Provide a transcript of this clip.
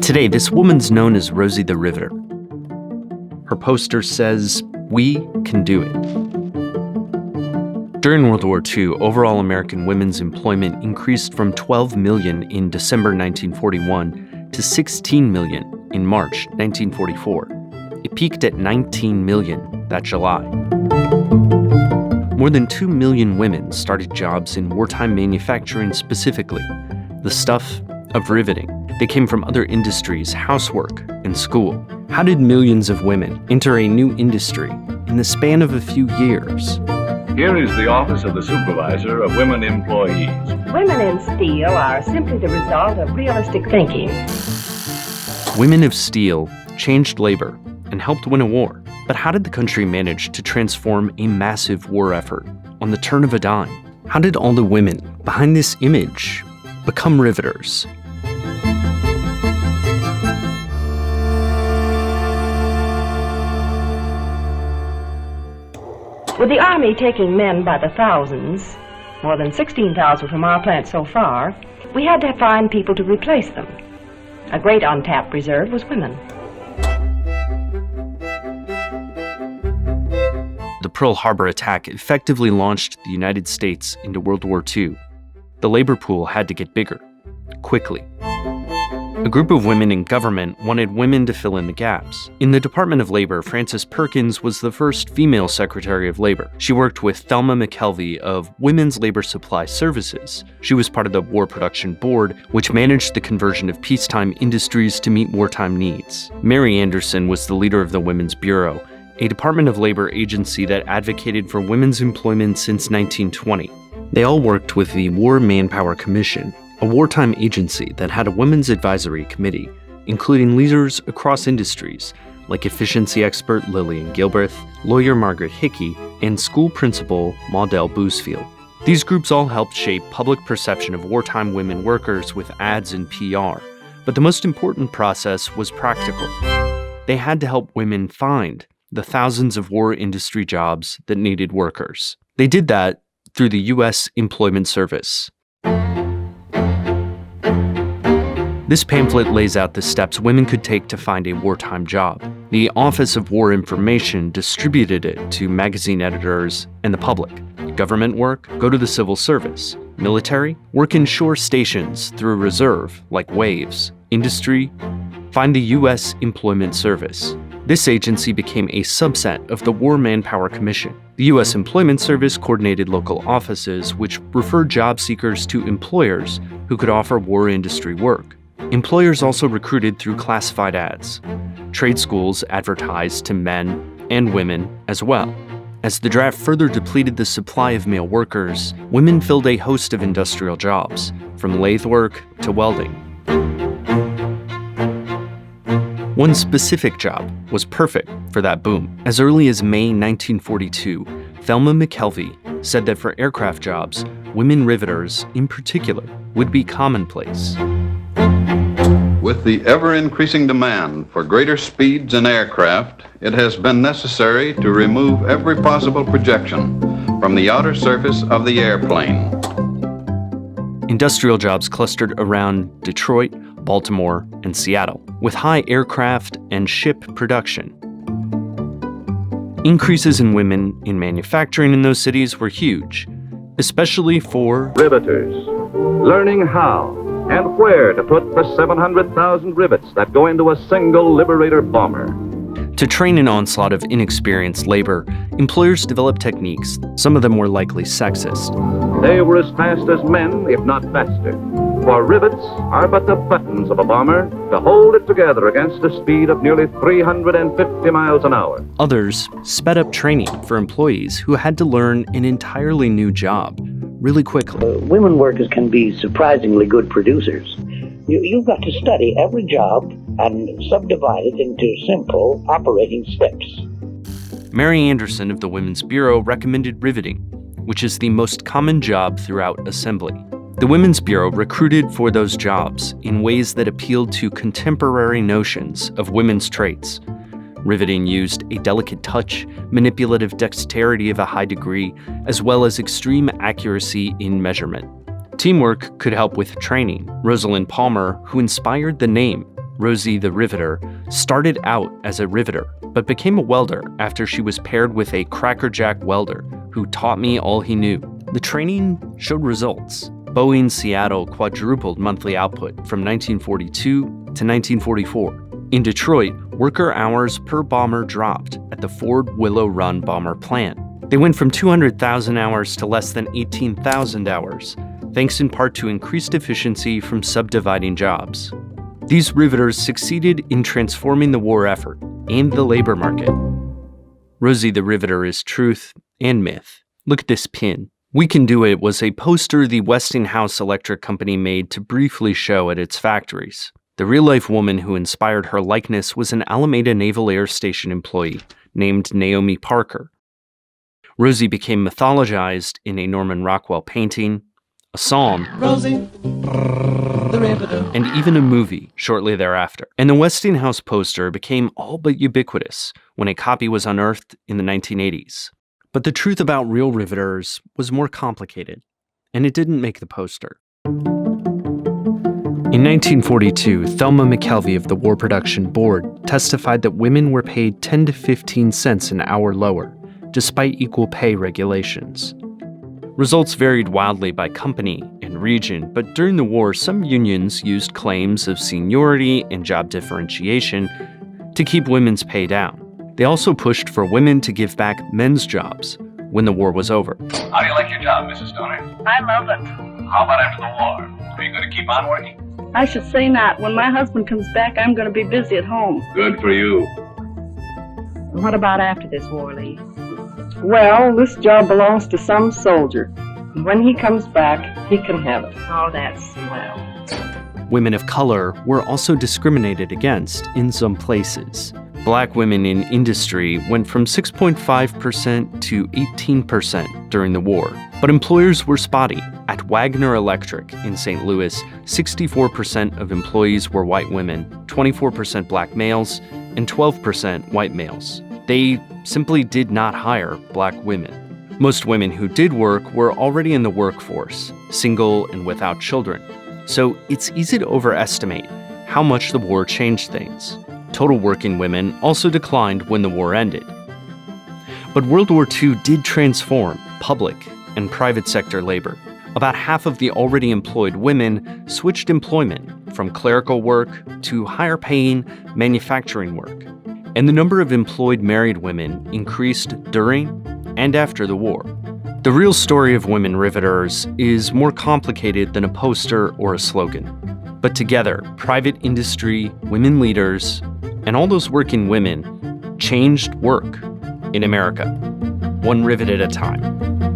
Today, this woman's known as Rosie the Riveter. Her poster says, "We can do it." During World War II, overall American women's employment increased from 12 million in December 1941 to 16 million in March 1944. It peaked at 19 million that July. More than 2 million women started jobs in wartime manufacturing specifically, the stuff of riveting. They came from other industries, housework, and school. How did millions of women enter a new industry in the span of a few years? Here is the office of the supervisor of women employees. Women in steel are simply the result of realistic thinking. Women of Steel changed labor and helped win a war. But how did the country manage to transform a massive war effort on the turn of a dime? How did all the women behind this image become riveters? With the Army taking men by the thousands, more than 16,000 from our plant so far, we had to find people to replace them. A great untapped reserve was women. The Pearl Harbor attack effectively launched the United States into World War II. The labor pool had to get bigger, quickly. A group of women in government wanted women to fill in the gaps. In the Department of Labor, Frances Perkins was the first female Secretary of Labor. She worked with Thelma McKelvey of Women's Labor Supply Services. She was part of the War Production Board, which managed the conversion of peacetime industries to meet wartime needs. Mary Anderson was the leader of the Women's Bureau, a Department of Labor agency that advocated for women's employment since 1920. They all worked with the War Manpower Commission, a wartime agency that had a women's advisory committee, including leaders across industries like efficiency expert Lillian Gilbreth, lawyer Margaret Hickey, and school principal Maudel Boosfield. These groups all helped shape public perception of wartime women workers with ads and PR, but the most important process was practical. They had to help women find the thousands of war industry jobs that needed workers. They did that through the U.S. Employment Service. This pamphlet lays out the steps women could take to find a wartime job. The Office of War Information distributed it to magazine editors and the public. Government work, go to the civil service. Military, work in shore stations through reserve, like waves. Industry, find the U.S. Employment Service. This agency became a subset of the War Manpower Commission. The U.S. Employment Service coordinated local offices which referred job seekers to employers who could offer war industry work. Employers also recruited through classified ads. Trade schools advertised to men and women as well. As the draft further depleted the supply of male workers, women filled a host of industrial jobs, from lathe work to welding. One specific job was perfect for that boom. As early as May 1942, Thelma McKelvey said that for aircraft jobs, women riveters, in particular, would be commonplace. With the ever-increasing demand for greater speeds in aircraft, it has been necessary to remove every possible projection from the outer surface of the airplane. Industrial jobs clustered around Detroit, Baltimore, and Seattle, with high aircraft and ship production. Increases in women in manufacturing in those cities were huge, especially for riveters, learning how and where to put the 700,000 rivets that go into a single Liberator bomber. To train an onslaught of inexperienced labor, employers developed techniques, some of them were likely sexist. They were as fast as men, if not faster. For rivets are but the buttons of a bomber to hold it together against a speed of nearly 350 miles an hour. Others sped up training for employees who had to learn an entirely new job really quickly. Women workers can be surprisingly good producers. You've got to study every job and subdivide it into simple operating steps. Mary Anderson of the Women's Bureau recommended riveting, which is the most common job throughout assembly. The Women's Bureau recruited for those jobs in ways that appealed to contemporary notions of women's traits. Riveting used a delicate touch, manipulative dexterity of a high degree, as well as extreme accuracy in measurement. Teamwork could help with training. Rosalind Palmer, who inspired the name, Rosie the riveter, started out as a riveter, but became a welder after she was paired with a crackerjack welder who taught me all he knew. The training showed results. Boeing Seattle quadrupled monthly output from 1942 to 1944. In Detroit, worker hours per bomber dropped at the Ford Willow Run bomber plant. They went from 200,000 hours to less than 18,000 hours, thanks in part to increased efficiency from subdividing jobs. These riveters succeeded in transforming the war effort and the labor market. Rosie the Riveter is truth and myth. Look at this pin. We Can Do It was a poster the Westinghouse Electric Company made to briefly show at its factories. The real-life woman who inspired her likeness was an Alameda Naval Air Station employee named Naomi Parker. Rosie became mythologized in a Norman Rockwell painting, a song, Rosie, the riveter, and even a movie shortly thereafter. And the Westinghouse poster became all but ubiquitous when a copy was unearthed in the 1980s. But the truth about real riveters was more complicated, and it didn't make the poster. In 1942, Thelma McKelvey of the War Production Board testified that women were paid 10 to 15 cents an hour lower, despite equal pay regulations. Results varied wildly by company and region, but during the war, some unions used claims of seniority and job differentiation to keep women's pay down. They also pushed for women to give back men's jobs when the war was over. How do you like your job, Mrs. Stoner? I love it. How about after the war? Are you going to keep on working? I should say not. When my husband comes back, I'm going to be busy at home. Good for you. What about after this war, Lee? Well, this job belongs to some soldier. When he comes back, he can have it. Oh, that's swell. Women of color were also discriminated against in some places. Black women in industry went from 6.5% to 18% during the war. But employers were spotty. At Wagner Electric in St. Louis, 64% of employees were white women, 24% black males, and 12% white males. They simply did not hire black women. Most women who did work were already in the workforce, single and without children. So it's easy to overestimate how much the war changed things. Total working women also declined when the war ended. But World War II did transform public and private sector labor. About half of the already employed women switched employment from clerical work to higher-paying manufacturing work. And the number of employed married women increased during and after the war. The real story of women riveters is more complicated than a poster or a slogan. But together, private industry, women leaders, and all those working women changed work in America, one rivet at a time.